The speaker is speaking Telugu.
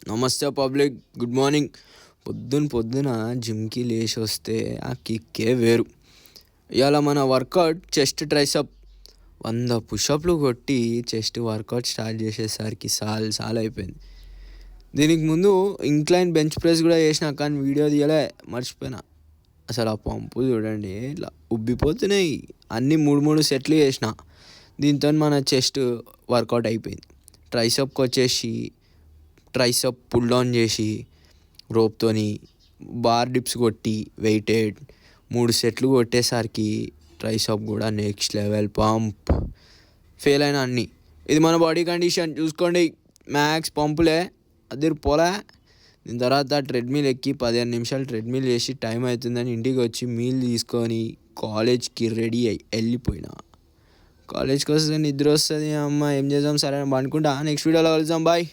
నమస్తే పబ్లిక్, గుడ్ మార్నింగ్. పొద్దున జిమ్కి లేచి వస్తే ఆ కిక్కే వేరు. ఇవాళ మన వర్కౌట్ చెస్ట్ ట్రైసప్ 100 పుషప్లు కొట్టి చెస్ట్ వర్కౌట్ స్టార్ట్ చేసేసరికి సాల్ అయిపోయింది. దీనికి ముందు ఇంక్లైన్ బెంచ్ ప్రెస్ కూడా చేసిన, కానీ వీడియో తీయలే, మర్చిపోయినా. అసలు ఆ పంపు చూడండి, ఇట్లా ఉబ్బిపోతున్నాయి. అన్నీ 3 సెట్లు చేసిన. దీంతో మన చెస్ట్ వర్కౌట్ అయిపోయింది. ట్రైసప్కి వచ్చేసి ట్రైసప్ పుల్ డౌన్ చేసి రోప్తోని బార్ డిప్స్ కొట్టి వెయిటెడ్ 3 సెట్లు కొట్టేసరికి ట్రైసప్ కూడా నెక్స్ట్ లెవెల్ పంప్. ఫెయిల్ అయినా అన్నీ. ఇది మన బాడీ కండిషన్ చూసుకోండి. మ్యాక్స్ పంపులే పోలే. దీని తర్వాత ట్రెడ్మిల్ ఎక్కి 15 నిమిషాలు ట్రెడ్మిల్ చేసి టైం అవుతుందని ఇంటికి వచ్చి మీల్ తీసుకొని కాలేజ్కి రెడీ అయ్యి వెళ్ళిపోయినా. కాలేజ్కి వస్తే నిద్ర వస్తుంది, అమ్మ ఏం చేద్దాం, సరే అనుకుంటా. నెక్స్ట్ వీడియోలో కలుద్దాం, బాయ్.